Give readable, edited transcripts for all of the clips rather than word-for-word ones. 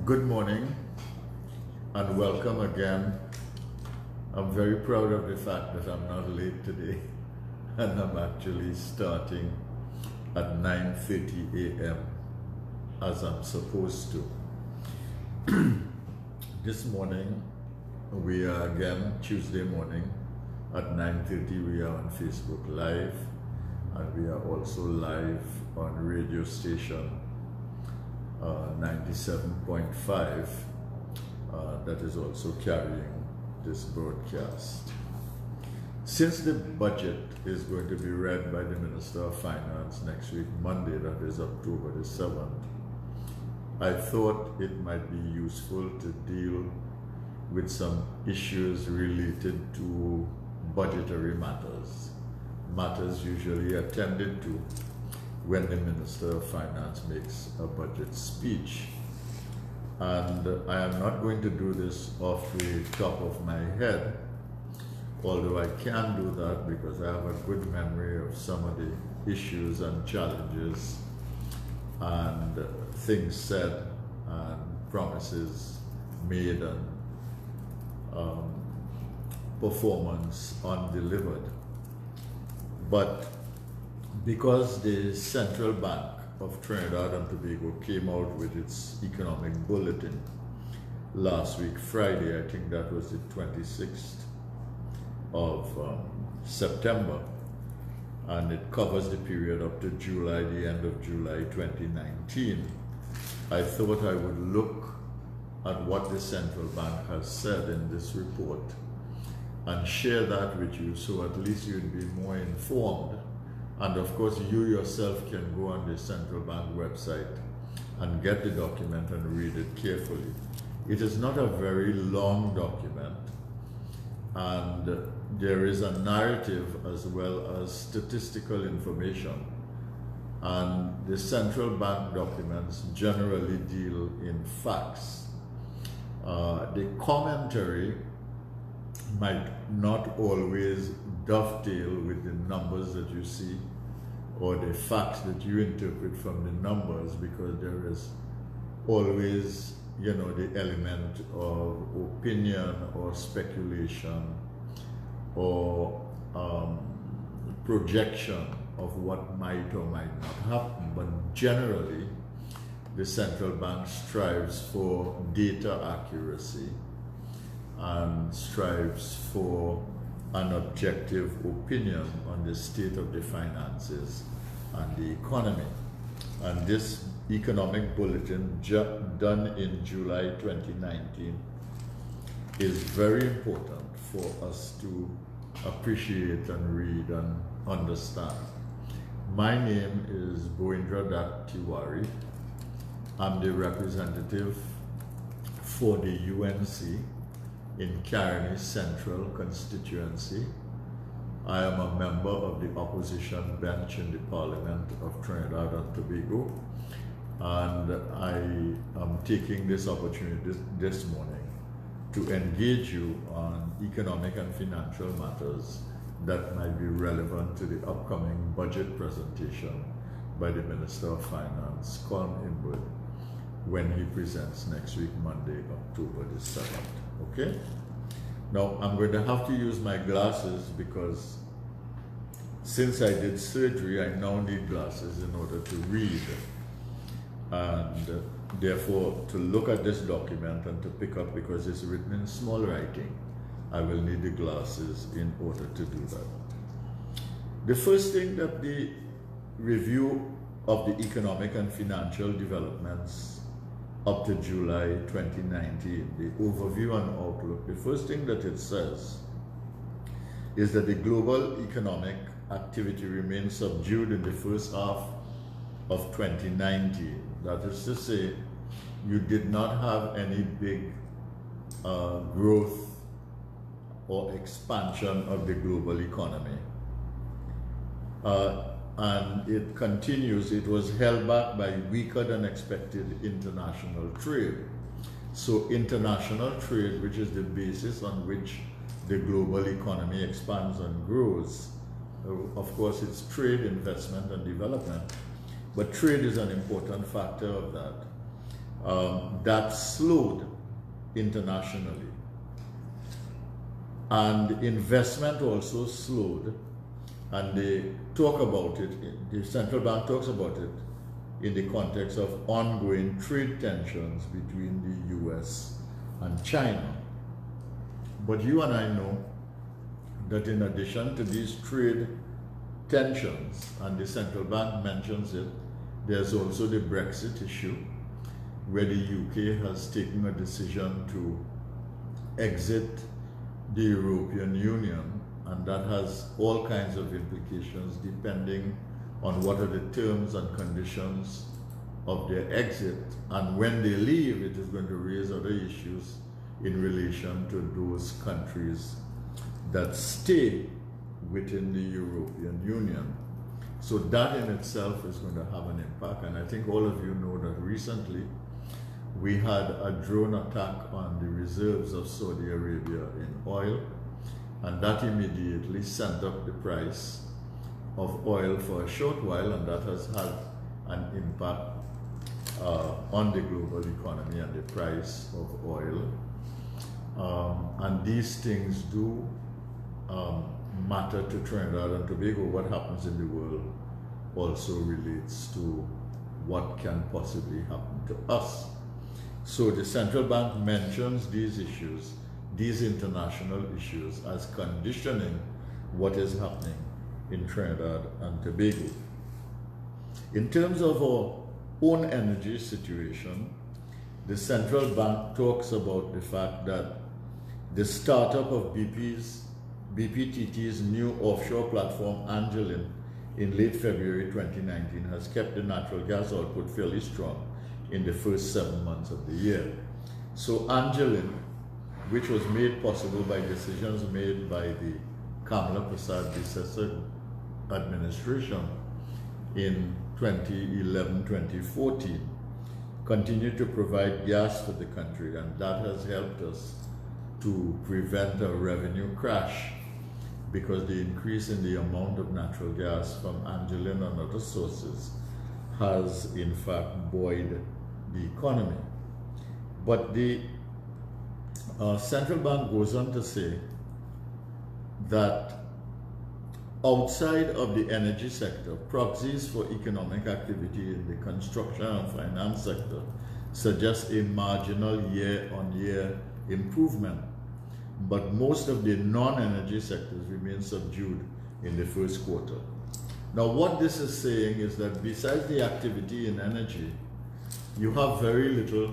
Good morning and welcome again. I'm very proud of the fact that I'm not late today and I'm actually starting at 9:30 a.m. as I'm supposed to. This morning we are again Tuesday morning at 9:30. We are on Facebook Live and we are also live on radio station 97.5 that is also carrying this broadcast. Since the budget is going to be read by the Minister of Finance next week, Monday, that is October the 7th, I thought it might be useful to deal with some issues related to budgetary matters usually attended to when the Minister of Finance makes a budget speech. And I am not going to do this off the top of my head, although I can do that because I have a good memory of some of the issues and challenges and things said and promises made and performance undelivered. But because the Central Bank of Trinidad and Tobago came out with its economic bulletin last week, Friday, I think that was the 26th of September, and it covers the period up to July, the end of July 2019, I thought I would look at what the Central Bank has said in this report and share that with you so at least you'd be more informed. And of course, you yourself can go on the Central Bank website and get the document and read it carefully. It is not a very long document, and there is a narrative as well as statistical information. And the Central Bank documents generally deal in facts. The commentary might not always dovetail with the numbers that you see or the facts that you interpret from the numbers, because there is always, the element of opinion or speculation or projection of what might or might not happen. But generally, the central bank strives for data accuracy and strives for an objective opinion on the state of the finances and the economy. And this economic bulletin done in July 2019 is very important for us to appreciate and read and understand. My name is Tewarie. I'm the representative for the UNC in Caroni Central constituency. I am a member of the opposition bench in the Parliament of Trinidad and Tobago, and I am taking this opportunity this morning to engage you on economic and financial matters that might be relevant to the upcoming budget presentation by the Minister of Finance, Colm Inwood, when he presents next week, Monday, October the 7th. Okay? Now, I'm going to have to use my glasses because since I did surgery, I now need glasses in order to read. And therefore, to look at this document and to pick up, because it's written in small writing, I will need the glasses in order to do that. The first thing that the review of the economic and financial developments up to July 2019, the overview and outlook, the first thing that it says is that the global economic activity remains subdued in the first half of 2019. That is to say, you did not have any big growth or expansion of the global economy. And it continues, it was held back by weaker than expected international trade. So international trade, which is the basis on which the global economy expands and grows, of course it's trade, investment and development, but trade is an important factor of that. that slowed internationally. And investment also slowed, and they talk about it, the central bank talks about it in the context of ongoing trade tensions between the US and China. But you and I know that in addition to these trade tensions, and the central bank mentions it, there's also the Brexit issue, where the UK has taken a decision to exit the European Union, and that has all kinds of implications depending on what are the terms and conditions of their exit, and when they leave, it is going to raise other issues in relation to those countries that stay within the European Union. So that in itself is going to have an impact, and I think all of you know that recently we had a drone attack on the reserves of Saudi Arabia in oil, and that immediately sent up the price of oil for a short while, and that has had an impact on the global economy and the price of oil. And these things do matter to Trinidad and Tobago. What happens in the world also relates to what can possibly happen to us. So the central bank mentions these issues, these international issues, as conditioning what is happening in Trinidad and Tobago. In terms of our own energy situation, the central bank talks about the fact that the startup of BPTT's new offshore platform, Angelin, in late February 2019 has kept the natural gas output fairly strong in the first 7 months of the year. So Angelin, which was made possible by decisions made by the Kamala Prasad administration in 2011-2014, continued to provide gas to the country, and that has helped us to prevent a revenue crash, because the increase in the amount of natural gas from Angelin and other sources has in fact buoyed the economy. But the central bank goes on to say that outside of the energy sector, proxies for economic activity in the construction and finance sector suggest a marginal year-on-year improvement, but most of the non-energy sectors remain subdued in the first quarter. Now, what this is saying is that besides the activity in energy, you have very little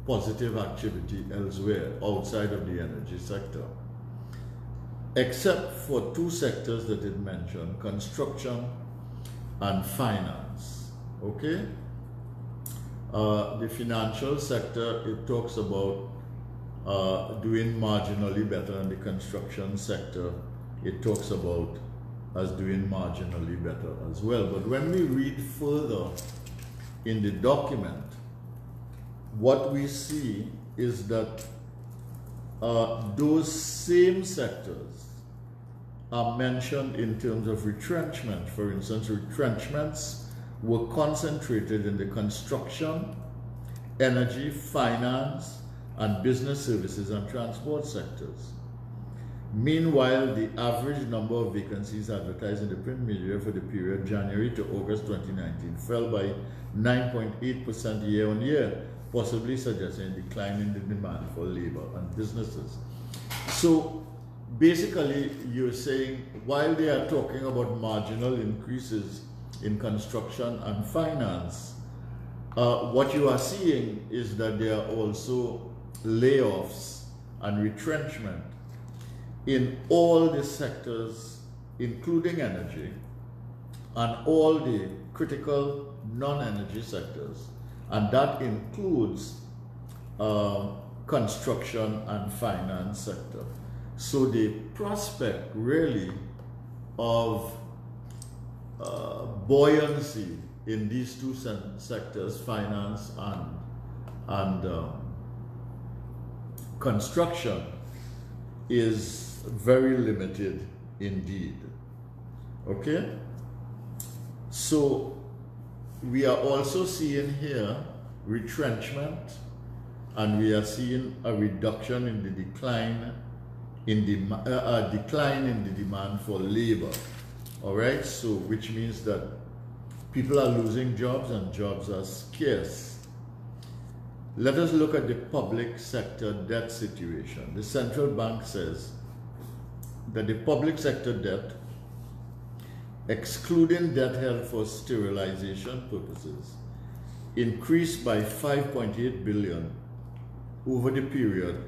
positive activity elsewhere outside of the energy sector, except for two sectors that it mentioned, construction and finance. Okay? The financial sector, it talks about doing marginally better, and the construction sector, it talks about as doing marginally better as well. But when we read further in the document, what we see is that those same sectors are mentioned in terms of retrenchment. For instance, retrenchments were concentrated in the construction, energy, finance, and business services and transport sectors. Meanwhile, the average number of vacancies advertised in the print media for the period January to August 2019 fell by 9.8% year on year, possibly suggesting a decline in the demand for labor and businesses. So basically, you're saying while they are talking about marginal increases in construction and finance, what you are seeing is that there are also layoffs and retrenchment in all the sectors, including energy, and all the critical non-energy sectors, and that includes construction and finance sector. So the prospect really of buoyancy in these two sectors, finance and construction, is very limited indeed. Okay? So we are also seeing here retrenchment, and we are seeing a reduction in the decline in the decline in the demand for labor. All right, so which means that people are losing jobs and jobs are scarce. Let us look at the public sector debt situation. The central bank says that the public sector debt, excluding debt held for sterilization purposes, increased by 5.8 billion over the period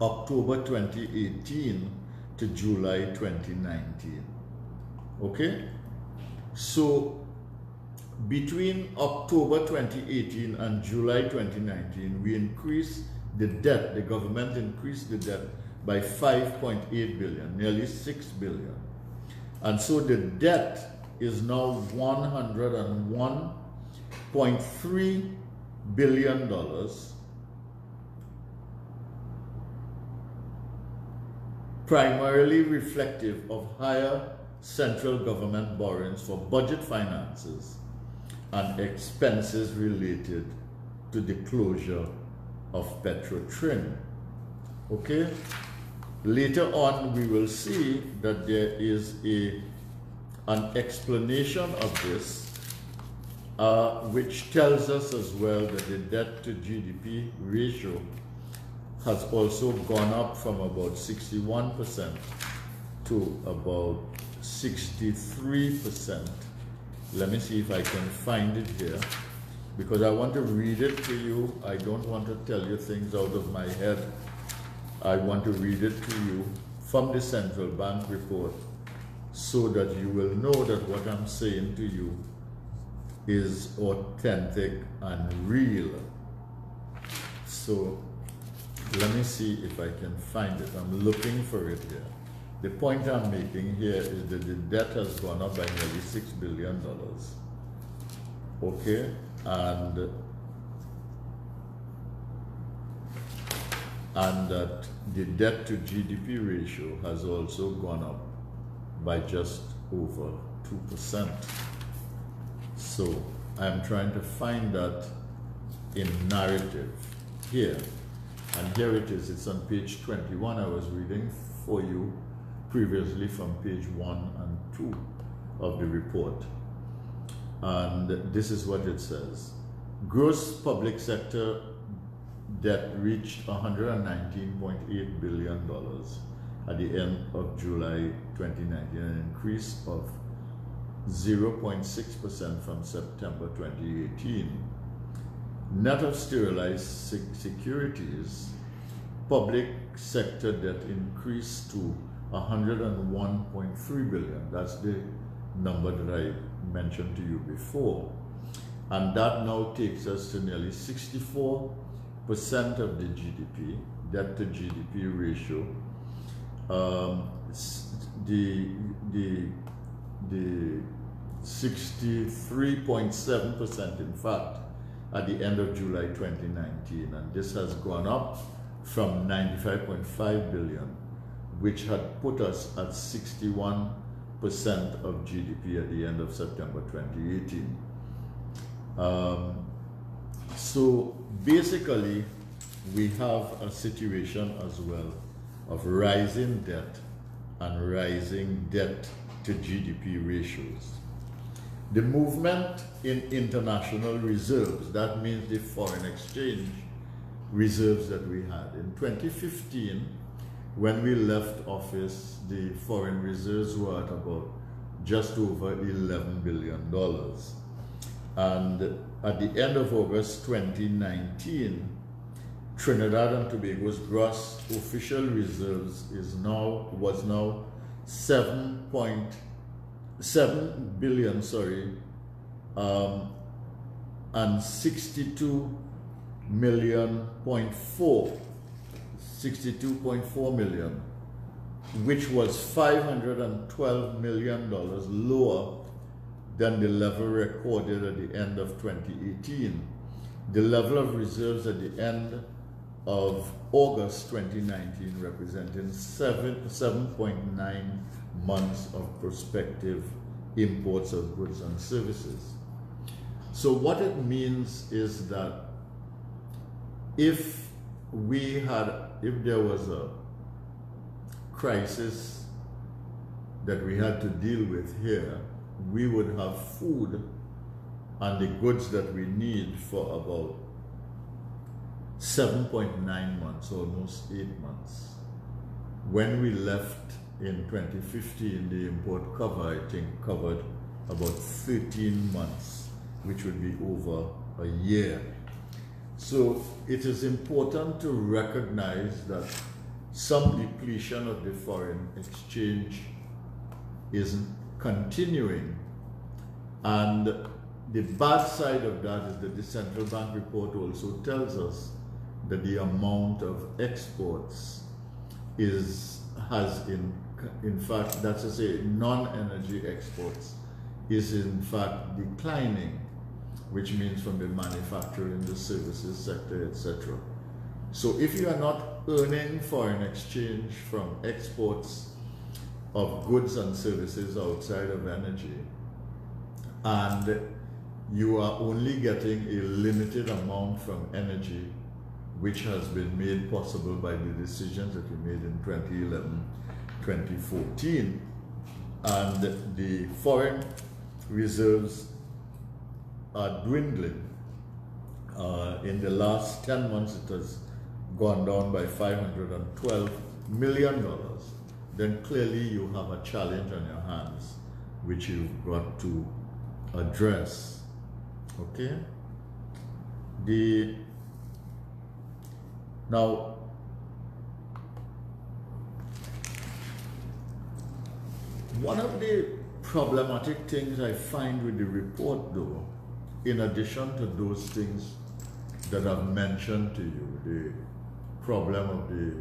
October 2018 to July 2019. Okay? So between October 2018 and July 2019, we increased the debt, the government increased the debt by 5.8 billion, nearly 6 billion. And so the debt is now $101.3 billion, primarily reflective of higher central government borrowings for budget finances and expenses related to the closure of Petrotrin. Okay? Later on, we will see that there is an explanation of this, which tells us as well that the debt to GDP ratio has also gone up from about 61% to about 63%. Let me see if I can find it here, because I want to read it to you. I don't want to tell you things out of my head. I want to read it to you from the central bank report so that you will know that what I'm saying to you is authentic and real. So let me see if I can find it. I'm looking for it here. The point I'm making here is that the debt has gone up by nearly $6 billion. Okay? And that the debt to GDP ratio has also gone up by just over 2%. So I'm trying to find that in narrative here. And here it is. It's on page 21. I was reading for you previously from page 1 and 2 of the report. And this is what it says. Gross public sector debt reached $119.8 billion at the end of July 2019, an increase of 0.6% from September 2018. Net of sterilized securities, public sector debt increased to $101.3 billion. That's the number that I mentioned to you before. And that now takes us to nearly 64% of the GDP, debt to GDP ratio. The 63.7% in fact at the end of July 2019, and this has gone up from 95.5 billion, which had put us at 61% of GDP at the end of September 2018. So basically, we have a situation as well of rising debt and rising debt to GDP ratios. The movement in international reserves, that means the foreign exchange reserves that we had. In 2015, when we left office, the foreign reserves were at about just over $11 billion. And at the end of August 2019, Trinidad and Tobago's gross official reserves was now 7 billion, and 62.4 million, which was $512 million lower than the level recorded at the end of 2018. The level of reserves at the end of August 2019 representing 7.9 months of prospective imports of goods and services. So what it means is that if there was a crisis that we had to deal with here, we would have food and the goods that we need for about 7.9 months, almost 8 months. When we left in 2015, the import cover, I think, covered about 13 months, which would be over a year. So it is important to recognize that some depletion of the foreign exchange is continuing, and the bad side of that is that the central bank report also tells us that the amount of exports has in fact, that's to say non-energy exports is in fact declining, which means from the manufacturing, the services sector, etc. So if you are not earning foreign exchange from exports of goods and services outside of energy, and you are only getting a limited amount from energy, which has been made possible by the decisions that we made in 2011, 2014, and the foreign reserves are dwindling. In the last 10 months, it has gone down by $512 million. Then clearly you have a challenge on your hands, which you've got to address. Okay? Now, one of the problematic things I find with the report, though, in addition to those things that I've mentioned to you, the problem of the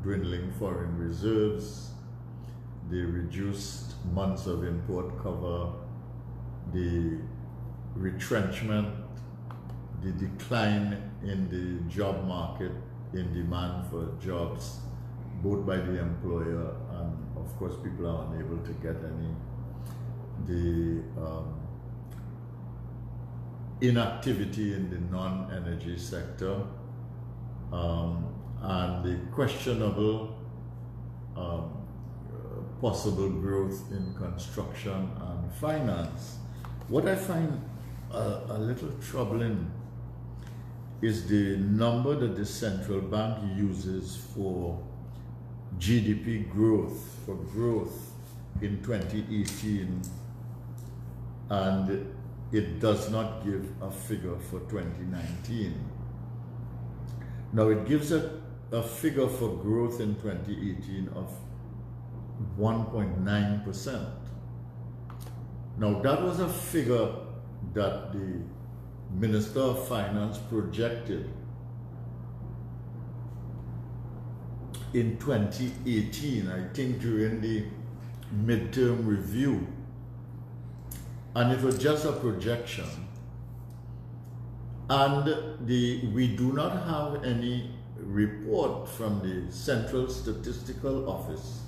dwindling foreign reserves, the reduced months of import cover, the retrenchment, the decline in the job market, in demand for jobs, both by the employer and of course people are unable to get any, the inactivity in the non-energy sector, and the questionable possible growth in construction and finance. What I find a little troubling is the number that the central bank uses for GDP growth, for growth in 2018, and it does not give a figure for 2019. Now it gives a figure for growth in 2018 of 1.9%. Now that was a figure that the Minister of Finance projected in 2018, I think during the midterm review, and it was just a projection, and we do not have any report from the Central Statistical Office,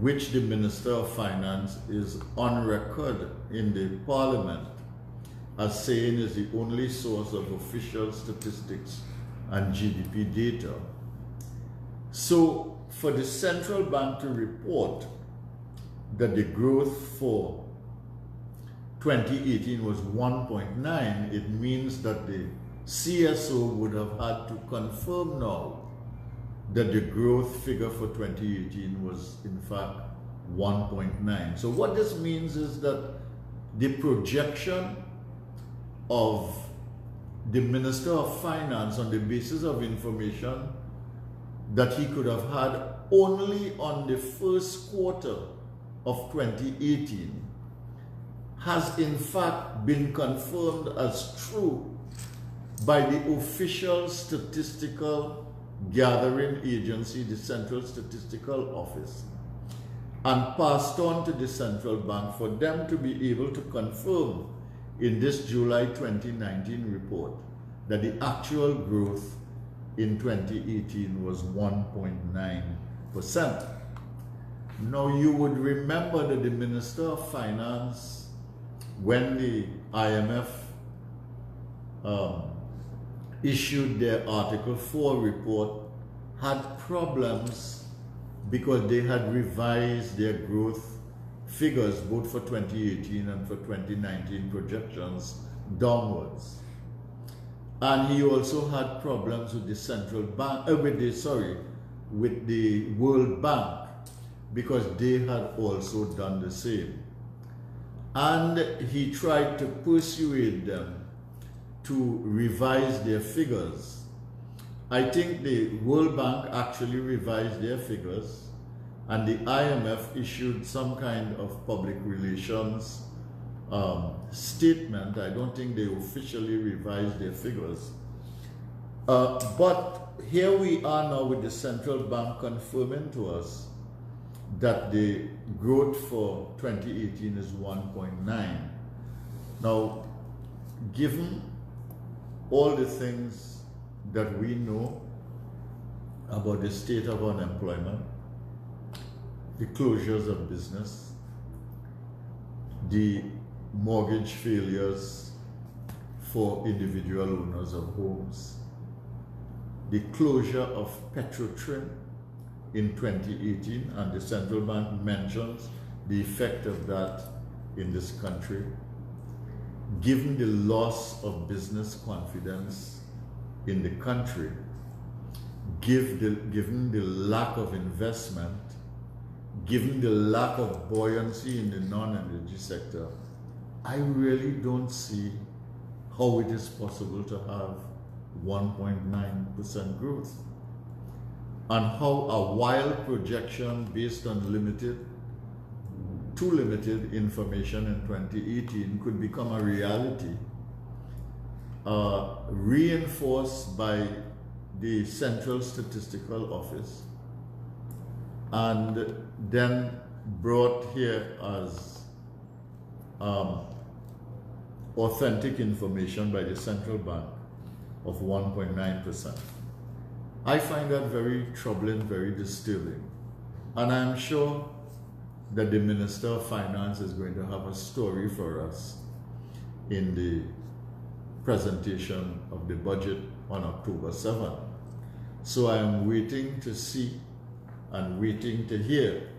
which the Minister of Finance is on record in the Parliament as saying is the only source of official statistics and GDP data. So for the central bank to report that the growth for 2018 was 1.9, it means that the CSO would have had to confirm now that the growth figure for 2018 was in fact 1.9. So what this means is that the projection of the Minister of Finance on the basis of information that he could have had only on the first quarter of 2018 has in fact been confirmed as true by the official statistical gathering agency, the Central Statistical Office, and passed on to the central bank for them to be able to confirm in this July 2019 report that the actual growth in 2018 was 1.9%. Now you would remember that the Minister of Finance, when the IMF issued their Article 4 report had problems because they had revised their growth figures both for 2018 and for 2019 projections downwards. And he also had problems with the central bank, with the World Bank, because they had also done the same. And he tried to persuade them to revise their figures. I think the World Bank actually revised their figures, and the IMF issued some kind of public relations statement. I don't think they officially revised their figures. But here we are now with the central bank confirming to us that the growth for 2018 is 1.9. Now, given all the things that we know about the state of unemployment, the closures of business, the mortgage failures for individual owners of homes, the closure of Petrotrim in 2018, and the central bank mentions the effect of that in this country, given the loss of business confidence in the country, given the lack of investment, given the lack of buoyancy in the non-energy sector, I really don't see how it is possible to have 1.9% growth. And how a wild projection based on too limited information in 2018 could become a reality, reinforced by the Central Statistical Office, and then brought here as authentic information by the central bank of 1.9%. I find that very troubling, very disturbing. And I'm sure that the Minister of Finance is going to have a story for us in the presentation of the budget on October 7th. So I am waiting to see and waiting to hear.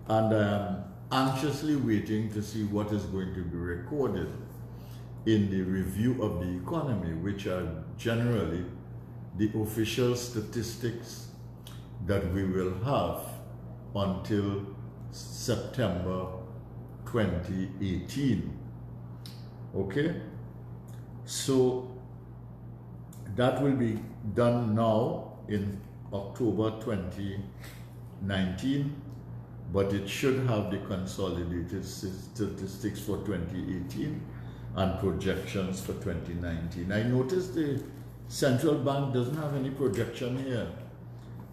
And I am anxiously waiting to see what is going to be recorded in the review of the economy, which are generally the official statistics that we will have until September 2018. Okay? So that will be done now in October 2019, but it should have the consolidated statistics for 2018 and projections for 2019. I noticed the central bank doesn't have any projection here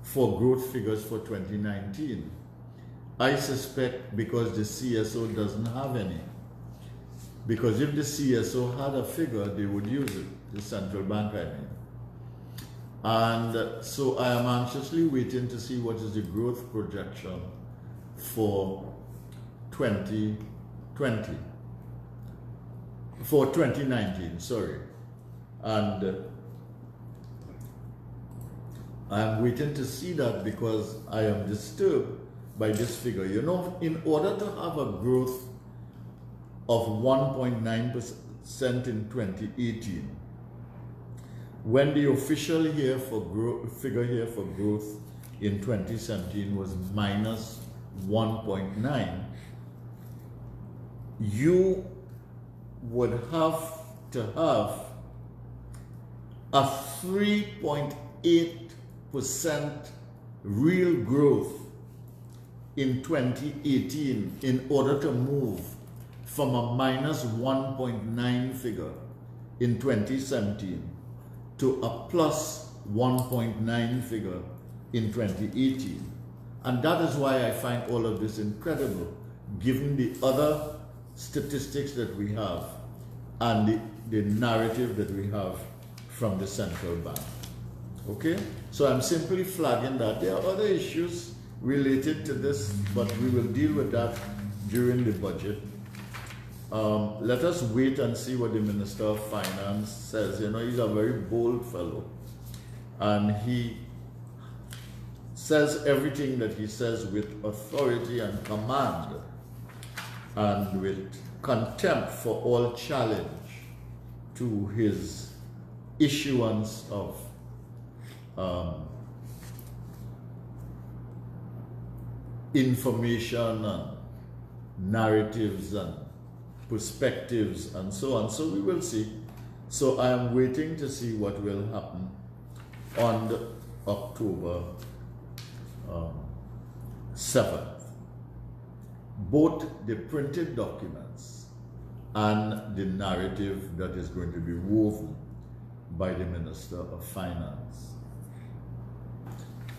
for growth figures for 2019. I suspect because the CSO doesn't have any. Because if the CSO had a figure, they would use it, the central bank, I mean. And so I am anxiously waiting to see what is the growth projection for 2019, sorry. And I am waiting to see that because I am disturbed by this figure. You know, in order to have a growth of 1.9% in 2018, when the official figure here for growth in 2017 was minus 1.9, you would have to have a 3.8% real growth in 2018 in order to move from a minus 1.9 figure in 2017 to a plus 1.9 figure in 2018. And that is why I find all of this incredible, given the other statistics that we have and the narrative that we have from the central bank. Okay? So I'm simply flagging that. There are other issues related to this, but we will deal with that during the budget. let us wait and see what the Minister of Finance says. You know, he's a very bold fellow, and he says everything that he says with authority and command, and with contempt for all challenge to his issuance of information and narratives and perspectives and so on. So we will see. So I am waiting to see what will happen on the October 7th. Both the printed documents and the narrative that is going to be woven by the Minister of Finance.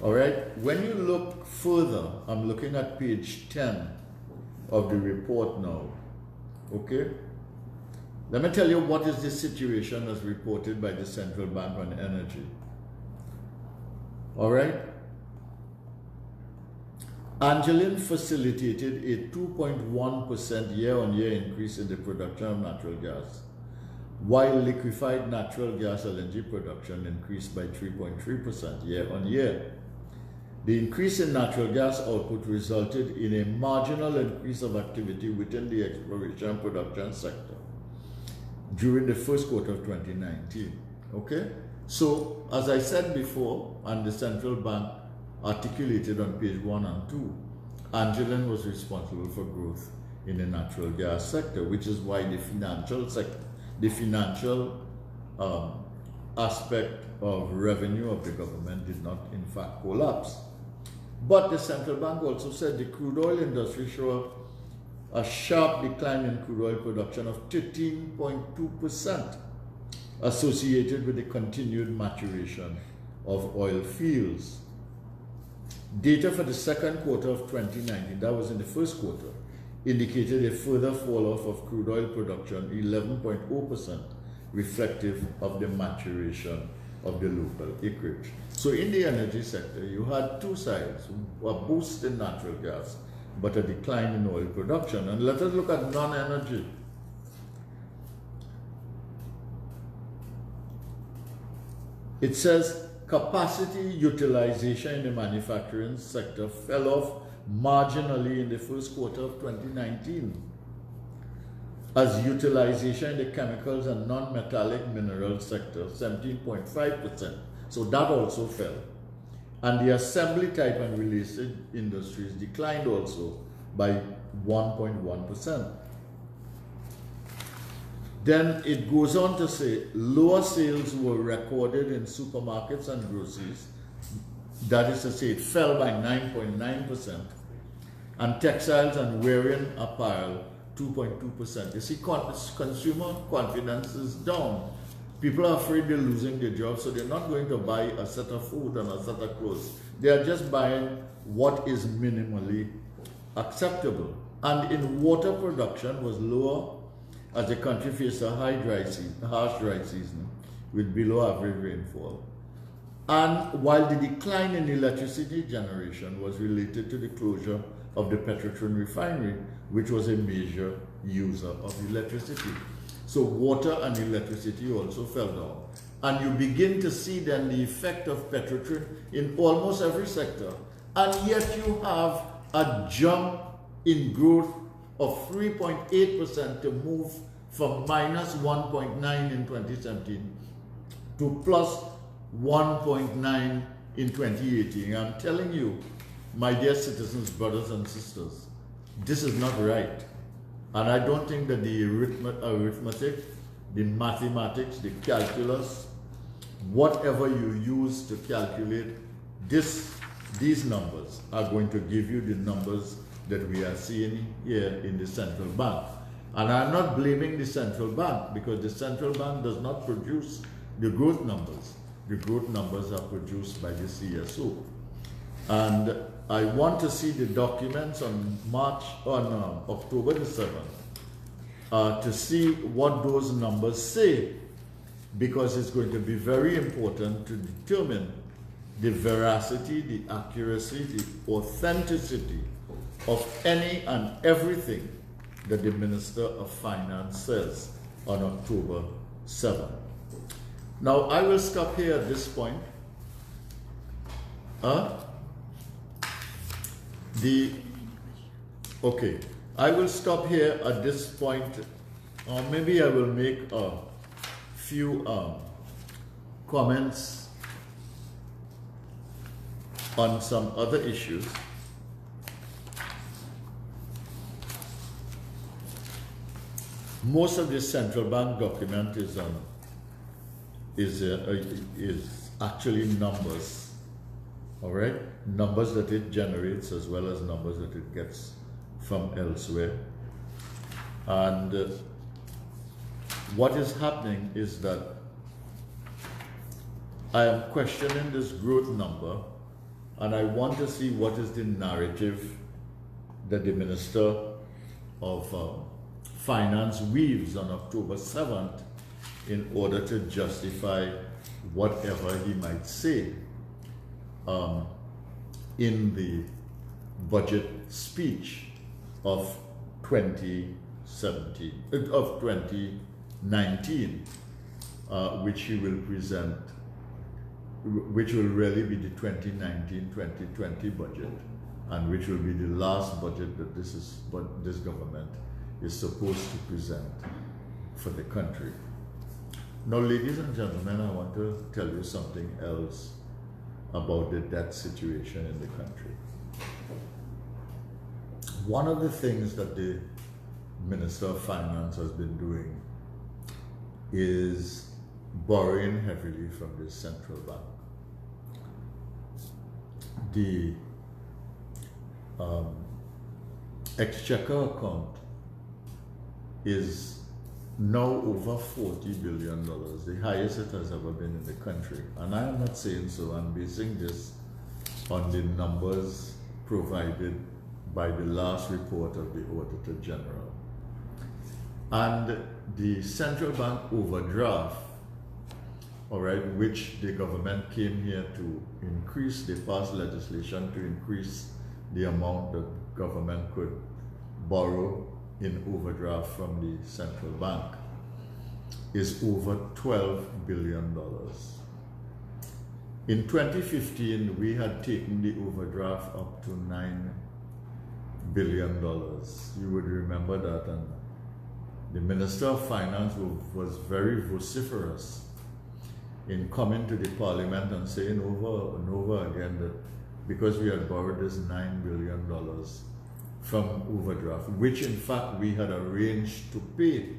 All right, when you look further, I'm looking at page 10 of the report now. Okay, let me tell you what is the situation as reported by the Central Bank on Energy. All right, Angelin facilitated a 2.1% year-on-year increase in the production of natural gas, while liquefied natural gas LNG production increased by 3.3% year-on-year. The increase in natural gas output resulted in a marginal increase of activity within the exploration and production sector during the first quarter of 2019. Okay? So, as I said before, and the central bank articulated on page 1 and 2, Angelin was responsible for growth in the natural gas sector, which is why the financial aspect of revenue of the government did not in fact collapse. But the central bank also said the crude oil industry showed a sharp decline in crude oil production of 13.2% associated with the continued maturation of oil fields. Data for the second quarter of 2019, that was in the first quarter, indicated a further fall-off of crude oil production, 11.0%, reflective of the maturation of the local acreage. So in the energy sector, you had two sides, a boost in natural gas, but a decline in oil production. And let us look at non-energy. It says capacity utilization in the manufacturing sector fell off marginally in the first quarter of 2019, as utilization in the chemicals and non-metallic mineral sector, 17.5%. So that also fell. And the assembly type and related industries declined also by 1.1%. Then it goes on to say lower sales were recorded in supermarkets and groceries. That is to say, it fell by 9.9%. And textiles and wearing apparel, 2.2%. You see, consumer confidence is down. People are afraid they're losing their jobs, so they're not going to buy a set of food and a set of clothes. They are just buying what is minimally acceptable. And in water production was lower as the country faced a harsh dry season with below average rainfall. And while the decline in electricity generation was related to the closure of the Petrotrin refinery, which was a major user of electricity. So water and electricity also fell down. And you begin to see then the effect of Petrotrin in almost every sector. And yet you have a jump in growth of 3.8% to move from minus 1.9 in 2017 to plus 1.9 in 2018. I'm telling you, my dear citizens, brothers and sisters, this is not right. And I don't think that the arithmetic, the mathematics, the calculus, whatever you use to calculate these numbers are going to give you the numbers that we are seeing here in the central bank. And I'm not blaming the central bank, because the central bank does not produce the growth numbers. The growth numbers are produced by the CSO. And I want to see the documents on October the 7th to see what those numbers say, because it's going to be very important to determine the veracity, the accuracy, the authenticity of any and everything that the Minister of Finance says on October 7th. Now, I will stop here at this point. Okay, I will stop here at this point, or maybe I will make a few comments on some other issues. Most of the central bank document is actually numbers, all right? Numbers that it generates as well as numbers that it gets from elsewhere. And what is happening is that I am questioning this growth number, and I want to see what is the narrative that the Minister of Finance weaves on October 7th in order to justify whatever he might say in the budget speech of 2019, which he will present, which will really be the 2019-2020 budget, and which will be the last budget that this government is supposed to present for the country. Now, ladies and gentlemen, I want to tell you something else about the debt situation in the country. One of the things that the Minister of Finance has been doing is borrowing heavily from the central bank. The exchequer account is now over $40 billion, the highest it has ever been in the country. And I am not saying so, I'm basing this on the numbers provided by the last report of the Auditor General. And the central bank overdraft, all right, which the government came here to increase, they passed legislation to increase the amount that government could borrow in overdraft from the central bank, is over $12 billion. In 2015, we had taken the overdraft up to $9 billion. You would remember that, and the Minister of Finance was very vociferous in coming to the Parliament and saying over and over again that because we had borrowed this $9 billion from overdraft, which in fact we had arranged to pay.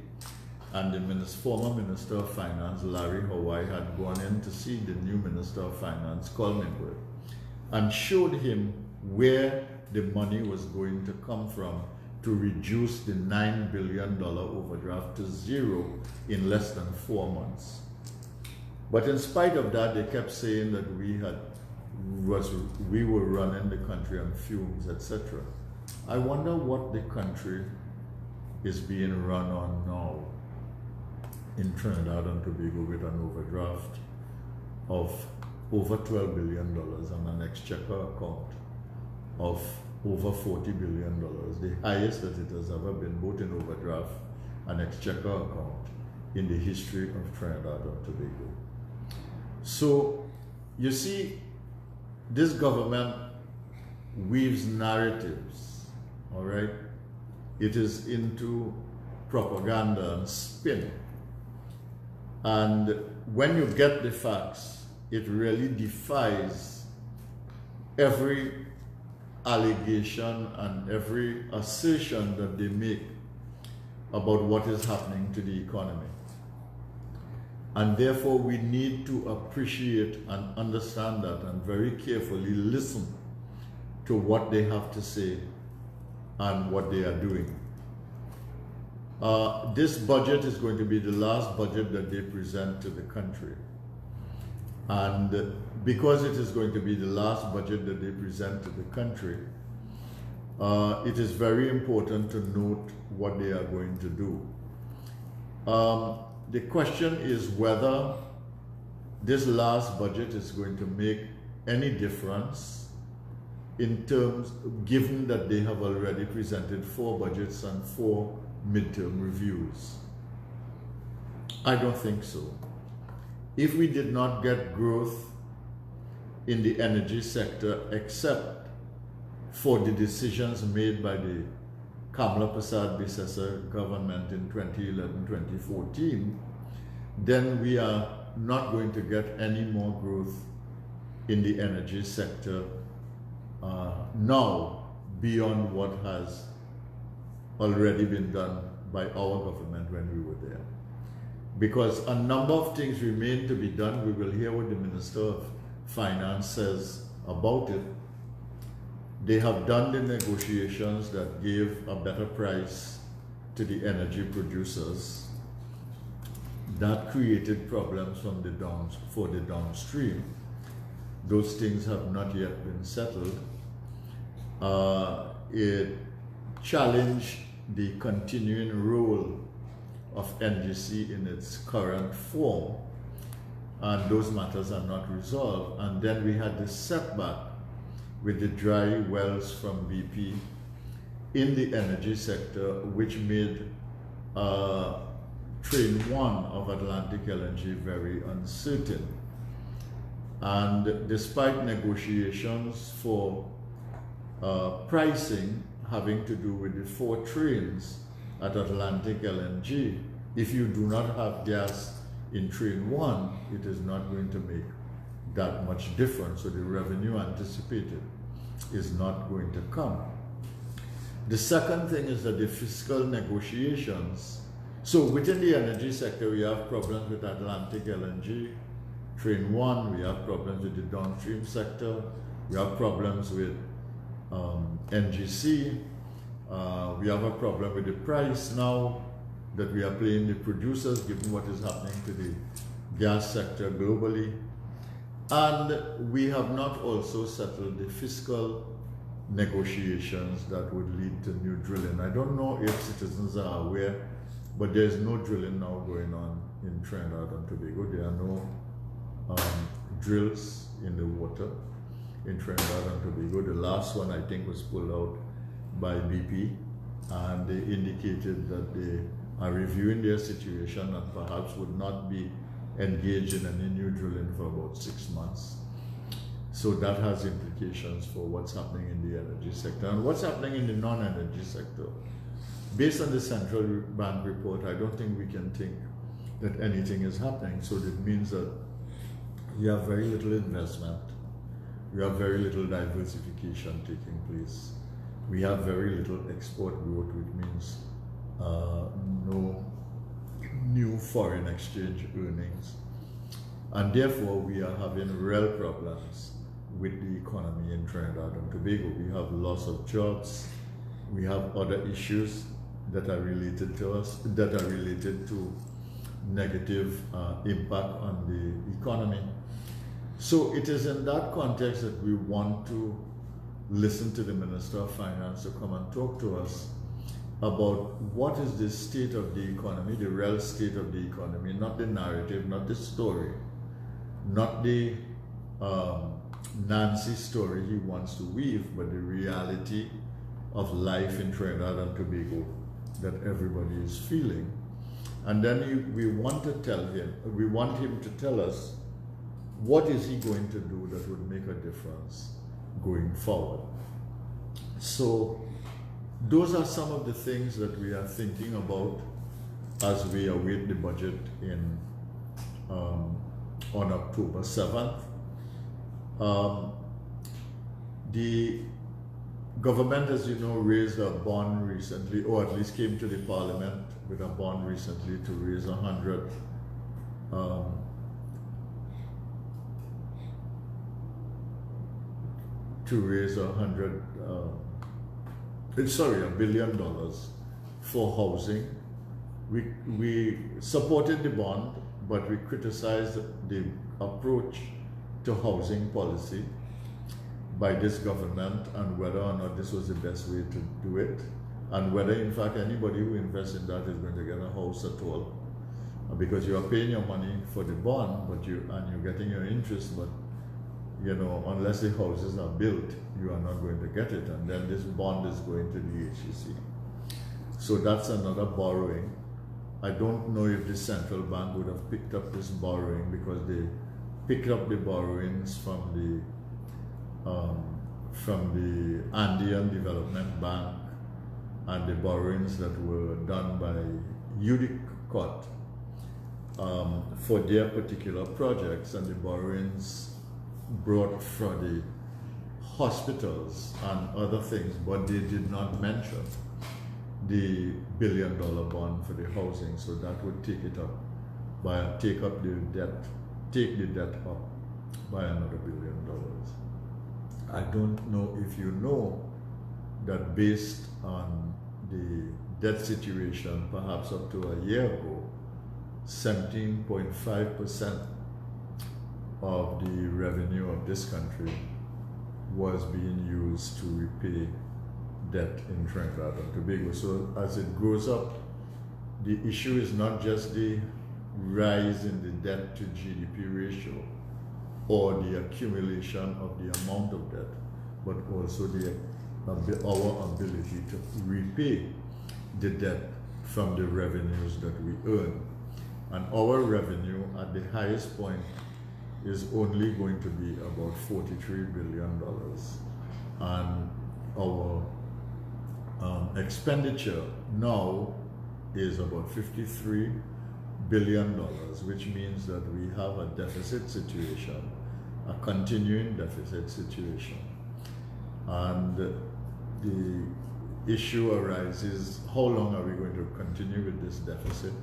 And the former Minister of Finance, Larry Hawaii, had gone in to see the new Minister of Finance, Collingwood, and showed him where the money was going to come from to reduce the $9 billion overdraft to zero in less than 4 months. But in spite of that, they kept saying that we were running the country on fumes, etc. I wonder what the country is being run on now in Trinidad and Tobago with an overdraft of over $12 billion and an exchequer account of over $40 billion, the highest that it has ever been, both in overdraft and exchequer account in the history of Trinidad and Tobago. So, you see, this government weaves narratives, all right? It is into propaganda and spin. And when you get the facts, it really defies every allegation and every assertion that they make about what is happening to the economy. And therefore, we need to appreciate and understand that and very carefully listen to what they have to say and what they are doing. This budget is going to be the last budget that they present to the country. And because it is going to be the last budget that they present to the country, it is very important to note what they are going to do. The question is whether this last budget is going to make any difference in terms, given that they have already presented 4 budgets and 4 midterm reviews? I don't think so. If we did not get growth in the energy sector except for the decisions made by the Kamala Prasad Bisesa government in 2011-2014, then we are not going to get any more growth in the energy sector now beyond what has already been done by our government when we were there. Because a number of things remain to be done. We will hear what the Minister of Finance says about it. They have done the negotiations that gave a better price to the energy producers. That created problems from for the downstream. Those things have not yet been settled. It challenged the continuing role of NGC in its current form, and those matters are not resolved. And then we had this setback with the dry wells from BP in the energy sector, which made Train 1 of Atlantic LNG very uncertain. And despite negotiations for pricing having to do with the 4 trains at Atlantic LNG, if you do not have gas in Train 1, it is not going to make that much difference. So the revenue anticipated is not going to come. The second thing is that the fiscal negotiations. So within the energy sector, we have problems with Atlantic LNG, Train 1, we have problems with the downstream sector, we have problems with NGC, we have a problem with the price now that we are paying the producers given what is happening to the gas sector globally. And we have not also settled the fiscal negotiations that would lead to new drilling. I don't know if citizens are aware, but there's no drilling now going on in Trinidad and Tobago. There are no drills in the water in Trinidad and Tobago. The last one I think was pulled out by BP, and they indicated that they are reviewing their situation and perhaps would not be engaged in any new drilling for about 6 months. So that has implications for what's happening in the energy sector and what's happening in the non-energy sector. Based on the central bank report, I don't think we can think that anything is happening. So that means that we have very little investment, we have very little diversification taking place, we have very little export growth, which means no new foreign exchange earnings, and therefore we are having real problems with the economy in Trinidad and Tobago. We have loss of jobs, we have other issues that are related to us, that are related to negative impact on the economy. So it is in that context that we want to listen to the Minister of Finance to come and talk to us about what is the state of the economy, the real state of the economy, not the narrative, not the story, not the Nancy story he wants to weave, but the reality of life in Trinidad and Tobago that everybody is feeling. And then we want to tell him, we want him to tell us what is he going to do that would make a difference going forward. So those are some of the things that we are thinking about as we await the budget on October 7th. The government, as you know, raised a bond recently, or at least came to the parliament with a bond recently to raise 100 $1 billion for housing. We supported the bond, but we criticized the approach to housing policy by this government and whether or not this was the best way to do it, and whether in fact anybody who invests in that is going to get a house at all, because you are paying your money for the bond, but you're getting your interest, but you know, unless the houses are built, you are not going to get it. And then this bond is going to the HEC. So that's another borrowing. I don't know if the central bank would have picked up this borrowing because they picked up the borrowings from the Andean Development Bank and the borrowings that were done by UDICOT for their particular projects, and the borrowings brought for the hospitals and other things, but they did not mention the $1 billion bond for the housing, so that would take it up by take the debt up by another $1 billion. I don't know if you know that based on the debt situation perhaps up to a year ago, 17.5% of the revenue of this country was being used to repay debt in Trinidad and Tobago. So as it goes up, the issue is not just the rise in the debt to GDP ratio or the accumulation of the amount of debt, but also our ability to repay the debt from the revenues that we earn. And our revenue at the highest point is only going to be about $43 billion. And our expenditure now is about $53 billion, which means that we have a deficit situation, a continuing deficit situation. And the issue arises, how long are we going to continue with this deficit?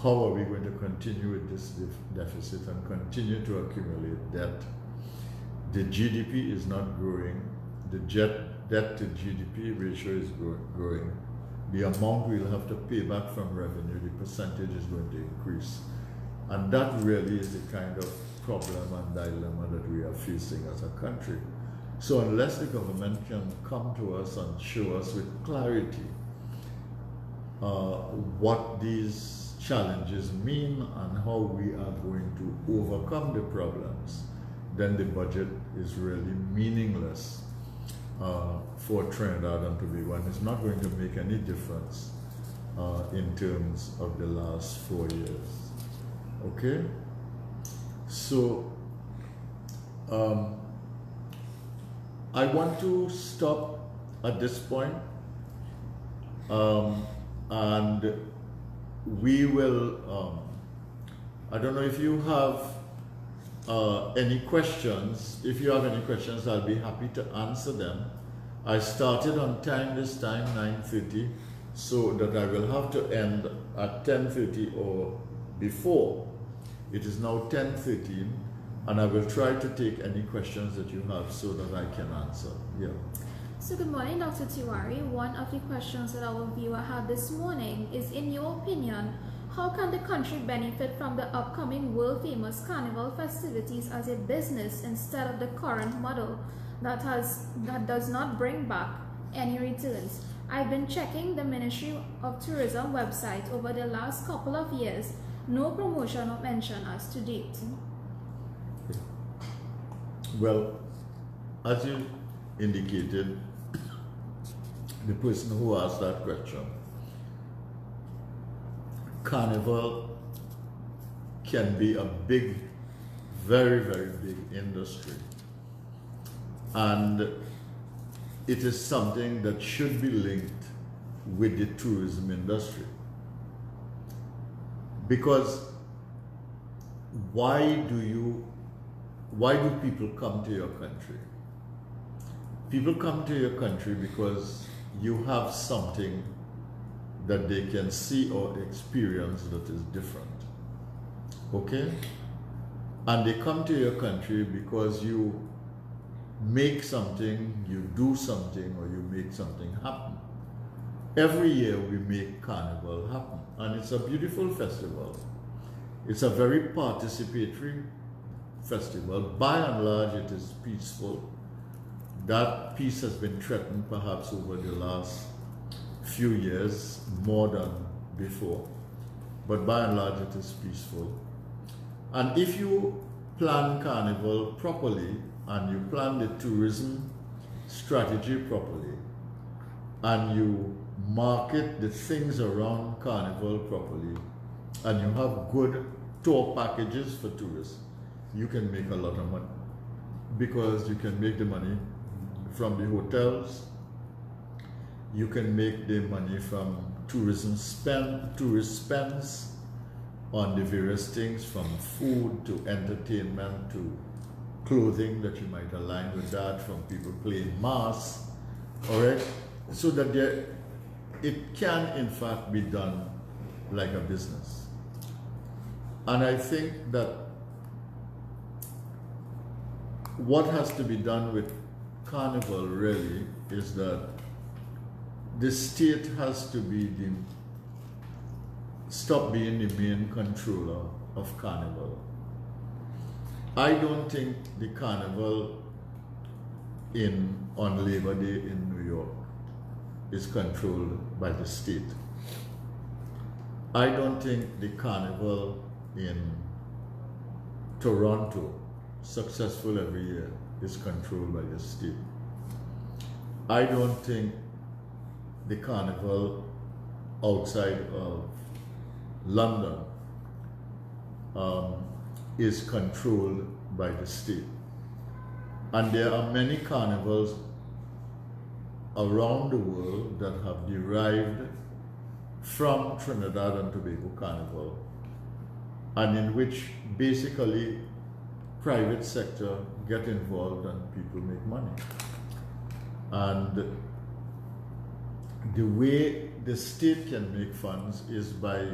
How are we going to continue with this deficit and continue to accumulate debt? The GDP is not growing. The debt to GDP ratio is growing. The amount we'll have to pay back from revenue, the percentage is going to increase. And that really is the kind of problem and dilemma that we are facing as a country. So unless the government can come to us and show us with clarity what these challenges mean and how we are going to overcome the problems, then the budget is really meaningless for Trinidad and Tobago, and it's not going to make any difference in terms of the last 4 years. Okay? So I want to stop at this point, and we will, I don't know if you have any questions. If you have any questions, I'll be happy to answer them. I started on time this time, 9:30, so that I will have to end at 10:30 or before. It is now 10:13, and I will try to take any questions that you have so that I can answer. Yeah. So good morning, Dr. Tewarie. One of the questions that our viewer had this morning is, in your opinion, how can the country benefit from the upcoming world-famous Carnival festivities as a business instead of the current model that does not bring back any returns? I've been checking the Ministry of Tourism website over the last couple of years. No promotion or mention as to date. Well, as you indicated, the person who asked that question, Carnival can be a big, very, very big industry. And it is something that should be linked with the tourism industry. Because why do people come to your country? People come to your country because you have something that they can see or experience that is different. Okay? And they come to your country because you make something, you do something, or you make something happen. Every year we make Carnival happen, and it's a beautiful festival. It's a very participatory festival. By and large, it is peaceful. That peace has been threatened perhaps over the last few years more than before, but by and large it is peaceful. And if you plan Carnival properly and you plan the tourism strategy properly and you market the things around Carnival properly and you have good tour packages for tourists, you can make a lot of money, because you can make the money from the hotels, you can make the money from tourist spends on the various things, from food to entertainment to clothing that you might align with that, from people playing mass, all right? So that it can in fact be done like a business. And I think that what has to be done with Carnival really is that the state has to be stop being the main controller of Carnival. I don't think the Carnival on Labor Day in New York is controlled by the state. I don't think the Carnival in Toronto, successful every year, is controlled by the state. I don't think the Carnival outside of London is controlled by the state. And there are many carnivals around the world that have derived from Trinidad and Tobago Carnival, and in which basically private sector get involved and people make money. And the way the state can make funds is by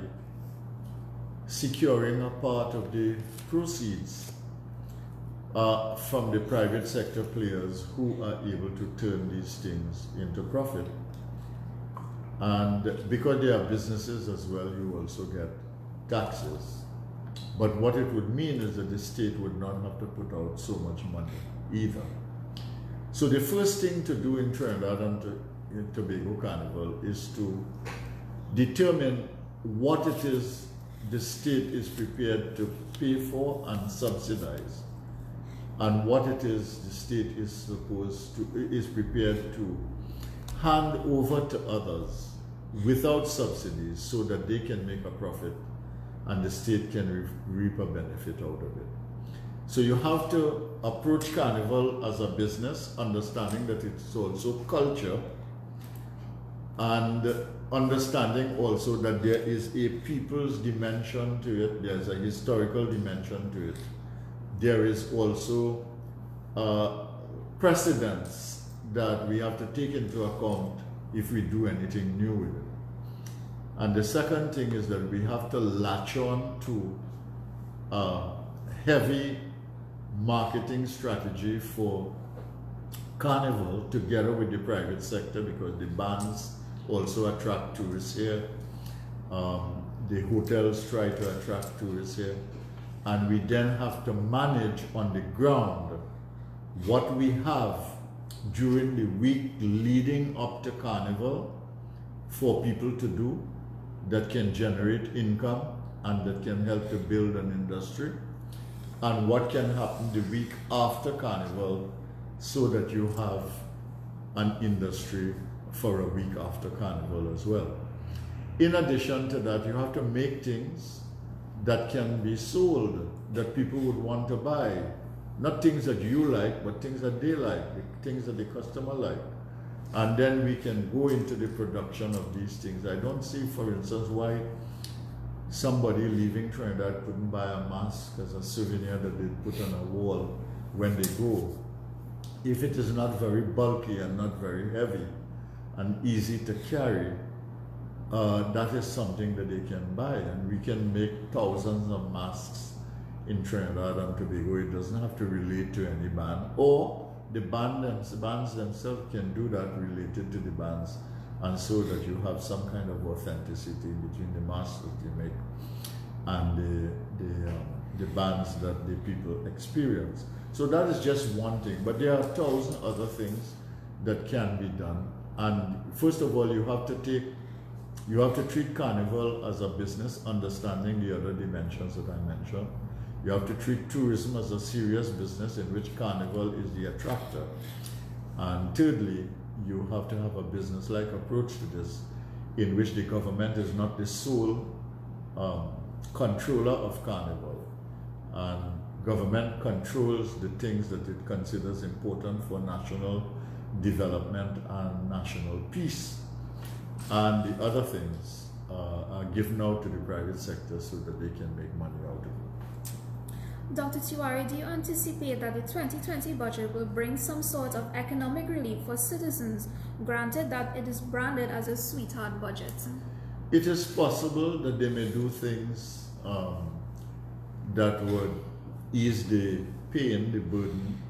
securing a part of the proceeds from the private sector players who are able to turn these things into profit. And because they are businesses as well, you also get taxes. But what it would mean is that the state would not have to put out so much money either. So the first thing to do in Trinidad and Tobago Carnival is to determine what it is the state is prepared to pay for and subsidize, and what it is the state is prepared to hand over to others without subsidies, so that they can make a profit and the state can reap a benefit out of it. So you have to approach Carnival as a business, understanding that it's also culture, and understanding also that there is a people's dimension to it, there's a historical dimension to it. There is also precedents that we have to take into account if we do anything new with it. And the second thing is that we have to latch on to a heavy marketing strategy for Carnival together with the private sector, because the bands also attract tourists here. The hotels try to attract tourists here. And we then have to manage on the ground what we have during the week leading up to Carnival for people to do that can generate income and that can help to build an industry, and what can happen the week after Carnival so that you have an industry for a week after Carnival as well. In addition to that, you have to make things that can be sold, that people would want to buy. Not things that you like, but things that they like, things that the customer like. And then we can go into the production of these things. I don't see, for instance, why somebody leaving Trinidad couldn't buy a mask as a souvenir that they put on a wall when they go. If it is not very bulky and not very heavy and easy to carry, that is something that they can buy, and we can make thousands of masks in Trinidad and Tobago. It doesn't have to relate to any band, or the bands themselves can do that related to the bands, and so that you have some kind of authenticity between the masks that you make and the bands that the people experience. So that is just one thing, but there are 1,000 other things that can be done. And first of all, you have to treat Carnival as a business, understanding the other dimensions that I mentioned. You have to treat tourism as a serious business in which carnival is the attractor. And thirdly, you have to have a business-like approach to this, in which the government is not the sole controller of carnival. And government controls the things that it considers important for national development and national peace. And the other things are given out to the private sector so that they can make money out of it. Dr. Tewarie, do you anticipate that the 2020 budget will bring some sort of economic relief for citizens, granted that it is branded as a sweetheart budget? It is possible that they may do things that would ease the pain, the burden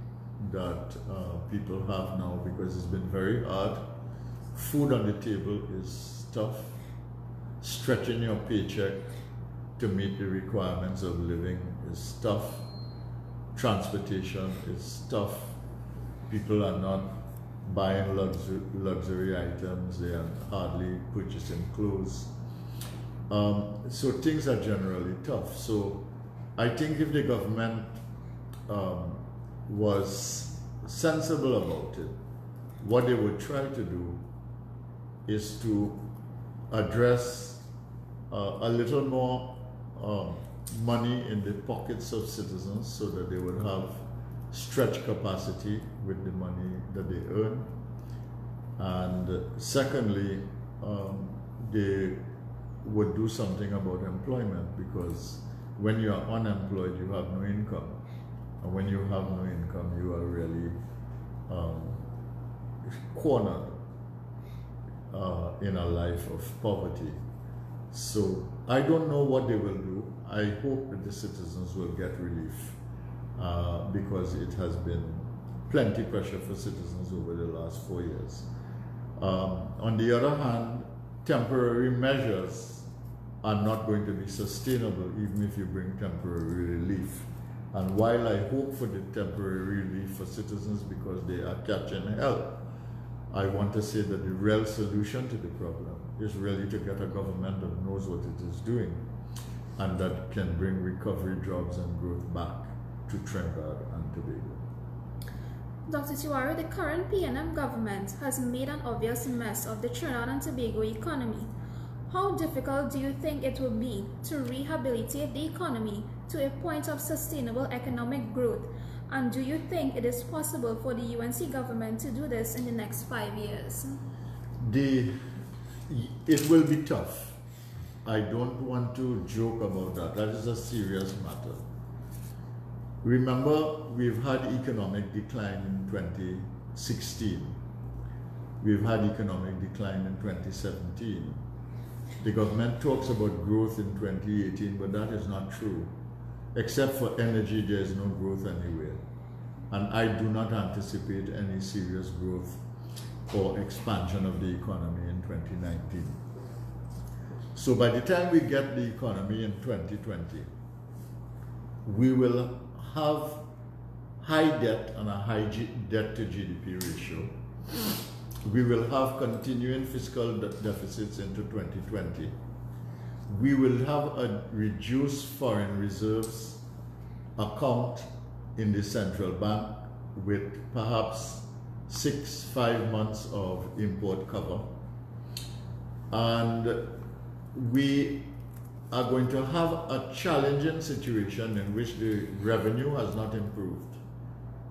that people have now, because it's been very hard. Food on the table is tough. Stretching your paycheck to meet the requirements of living is tough. Transportation is tough. People are not buying luxury items. They are hardly purchasing clothes. So things are generally tough. So I think if the government was sensible about it, what they would try to do is to address a little more money in the pockets of citizens so that they would have stretch capacity with the money that they earn. And secondly, they would do something about employment, because when you are unemployed, you have no income. And when you have no income, you are really cornered in a life of poverty. So I don't know what they will do. I hope that the citizens will get relief because it has been plenty pressure for citizens over the last 4 years. On the other hand, temporary measures are not going to be sustainable even if you bring temporary relief. And while I hope for the temporary relief for citizens because they are catching hell, I want to say that the real solution to the problem is really to get a government that knows what it is doing and that can bring recovery, jobs and growth back to Trinidad and Tobago. Dr. Tewarie, the current PNM government has made an obvious mess of the Trinidad and Tobago economy. How difficult do you think it will be to rehabilitate the economy to a point of sustainable economic growth? And do you think it is possible for the UNC government to do this in the next 5 years? It will be tough. I don't want to joke about that. That is a serious matter. Remember, we've had economic decline in 2016. We've had economic decline in 2017. The government talks about growth in 2018, but that is not true. Except for energy, there is no growth anywhere. And I do not anticipate any serious growth or expansion of the economy in 2019. So by the time we get the economy in 2020, we will have high debt and a high debt to GDP ratio. We will have continuing fiscal deficits into 2020. We will have a reduced foreign reserves account in the central bank with perhaps 5 months of import cover. And we are going to have a challenging situation in which the revenue has not improved.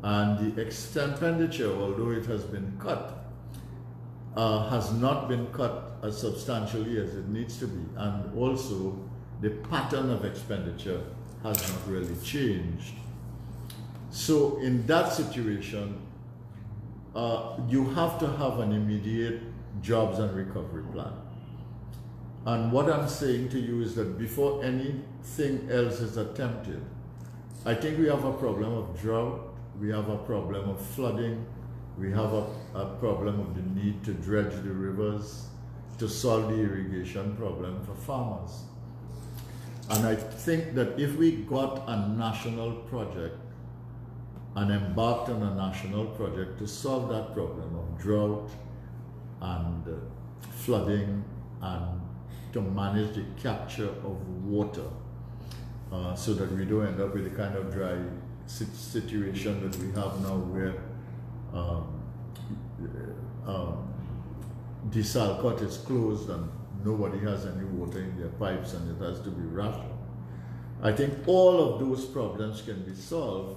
And the expenditure, although it has been cut, has not been cut as substantially as it needs to be. And also, the pattern of expenditure has not really changed. So in that situation, you have to have an immediate jobs and recovery plan. And what I'm saying to you is that before anything else is attempted, I think we have a problem of drought, we have a problem of flooding, we have a problem of the need to dredge the rivers to solve the irrigation problem for farmers. And I think that if we got a national project and embarked on a national project to solve that problem of drought and flooding and to manage the capture of water, so that we don't end up with the kind of dry situation that we have now, where Desalcott is closed and nobody has any water in their pipes and it has to be rationed. I think all of those problems can be solved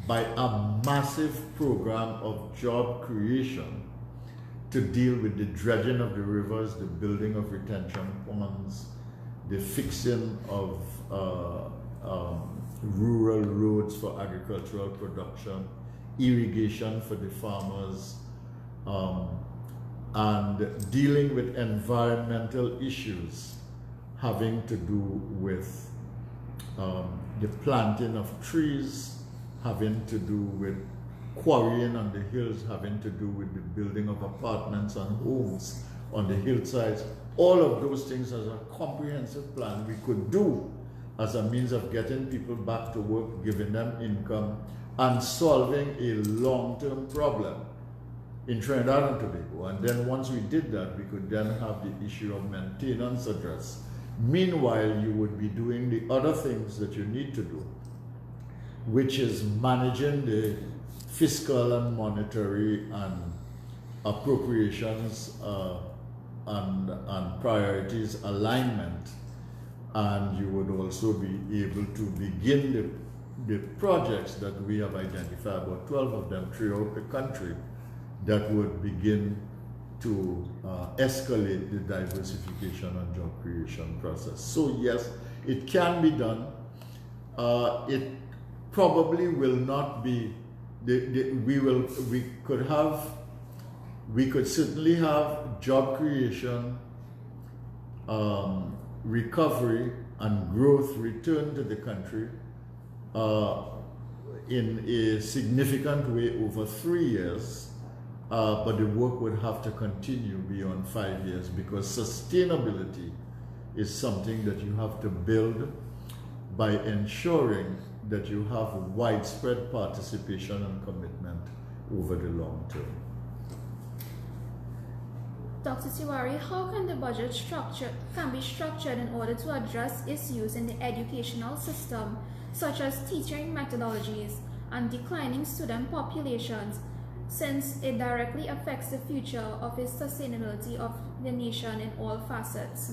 by a massive program of job creation to deal with the dredging of the rivers, the building of retention ponds, the fixing of rural roads for agricultural production, irrigation for the farmers, and dealing with environmental issues having to do with the planting of trees, having to do with quarrying on the hills, having to do with the building of apartments and homes on the hillsides. All of those things as a comprehensive plan we could do as a means of getting people back to work, giving them income, and solving a long-term problem in Trinidad and Tobago. And then once we did that, we could then have the issue of maintenance addressed. Meanwhile, you would be doing the other things that you need to do, which is managing the fiscal and monetary and appropriations and priorities alignment. And you would also be able to begin the projects that we have identified, about 12 of them throughout the country, that would begin to escalate the diversification and job creation process. So yes, it can be done. It probably will not be, we could certainly have job creation, recovery and growth return to the country in a significant way over 3 years. But the work would have to continue beyond 5 years, because sustainability is something that you have to build by ensuring that you have widespread participation and commitment over the long term. Dr. Tewarie, how can the budget be structured in order to address issues in the educational system, such as teaching methodologies and declining student populations, since it directly affects the future of the sustainability of the nation in all facets?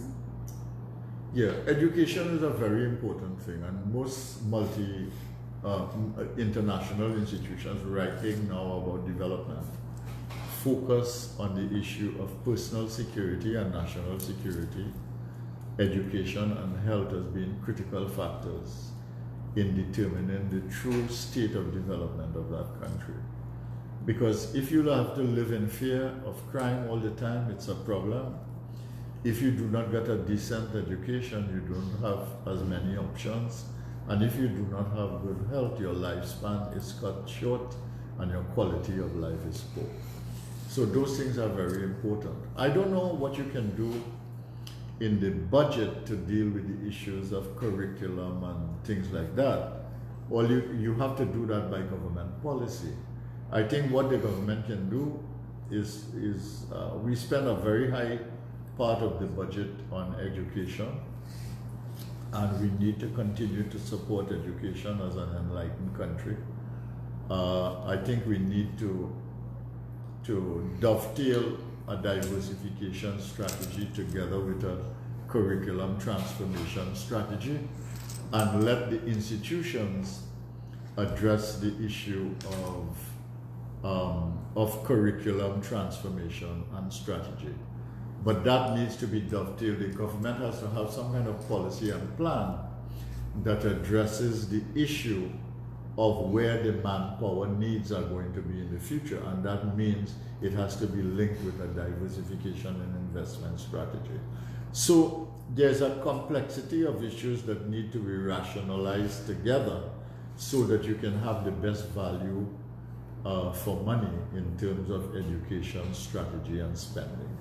Yeah, education is a very important thing, and most international institutions writing now about development focus on the issue of personal security and national security. Education and health as being critical factors in determining the true state of development of that country. Because if you have to live in fear of crime all the time, it's a problem. If you do not get a decent education, you don't have as many options. And if you do not have good health, your lifespan is cut short and your quality of life is poor. So those things are very important. I don't know what you can do in the budget to deal with the issues of curriculum and things like that. Well, you have to do that by government policy. I think what the government can do is we spend a very high part of the budget on education, and we need to continue to support education as an enlightened country. I think we need to dovetail a diversification strategy together with a curriculum transformation strategy, and let the institutions address the issue of curriculum transformation and strategy. But that needs to be dovetailed. The government has to have some kind of policy and plan that addresses the issue of where the manpower needs are going to be in the future, and that means it has to be linked with a diversification and investment strategy. So there's a complexity of issues that need to be rationalized together so that you can have the best value for money in terms of education, strategy, and spending.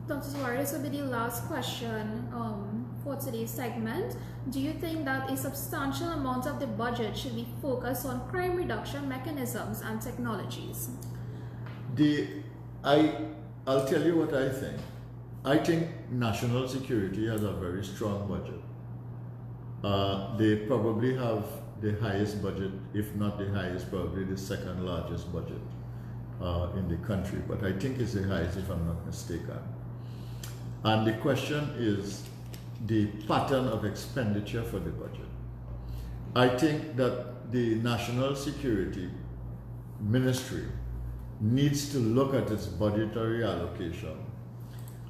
Dr. Tewarie, this will be the last question for today's segment. Do you think that a substantial amount of the budget should be focused on crime reduction mechanisms and technologies? I'll tell you what I think. I think national security has a very strong budget. They probably have the highest budget, if not the highest, probably the second largest budget in the country, but I think it's the highest if I'm not mistaken. And the question is the pattern of expenditure for the budget. I think that the National Security Ministry needs to look at its budgetary allocation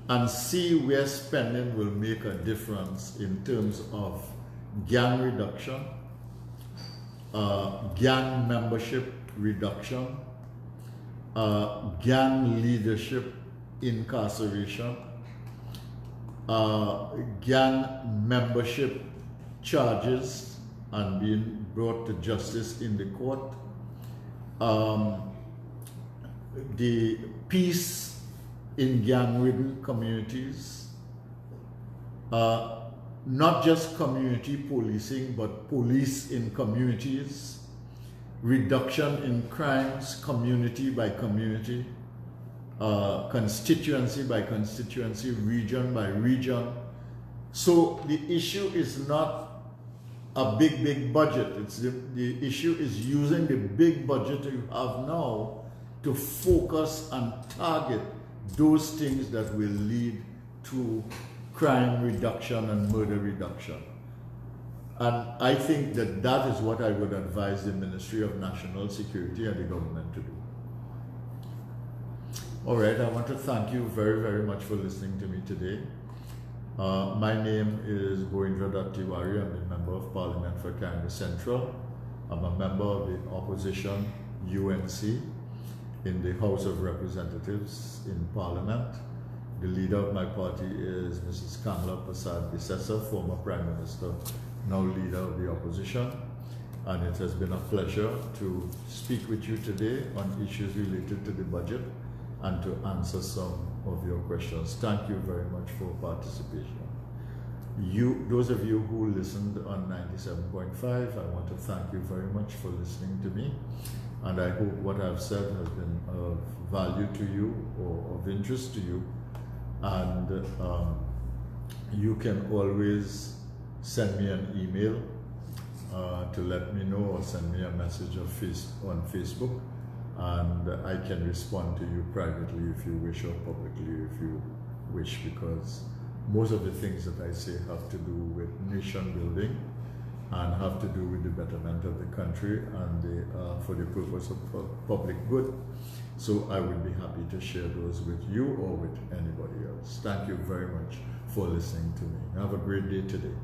and see where spending will make a difference in terms of gang reduction, gang membership reduction, gang leadership incarceration, gang membership charges and being brought to justice in the court, the peace in gang-ridden communities, not just community policing, but police in communities, reduction in crimes community by community, constituency by constituency, region by region. So the issue is not a big budget. It's the issue is using the big budget you have now to focus and target those things that will lead to crime reduction and murder reduction. And I think that that is what I would advise the Ministry of National Security and the government to do. All right, I want to thank you very much for listening to me today. My name is Tewarie. I'm a member of Parliament for Canada Central. I'm a member of the opposition UNC in the House of Representatives in Parliament. The leader of my party is Mrs. Kamala Persad-Bissessar, former Prime Minister, now leader of the opposition. And it has been a pleasure to speak with you today on issues related to the budget and to answer some of your questions. Thank you very much for participation. Those of you who listened on 97.5, I want to thank you very much for listening to me. And I hope what I've said has been of value to you or of interest to you. And you can always send me an email to let me know, or send me a message on Facebook, and I can respond to you privately if you wish, or publicly if you wish, because most of the things that I say have to do with nation building and have to do with the betterment of the country and for the purpose of public good. So I would be happy to share those with you or with anybody else. Thank you very much for listening to me. Have a great day today.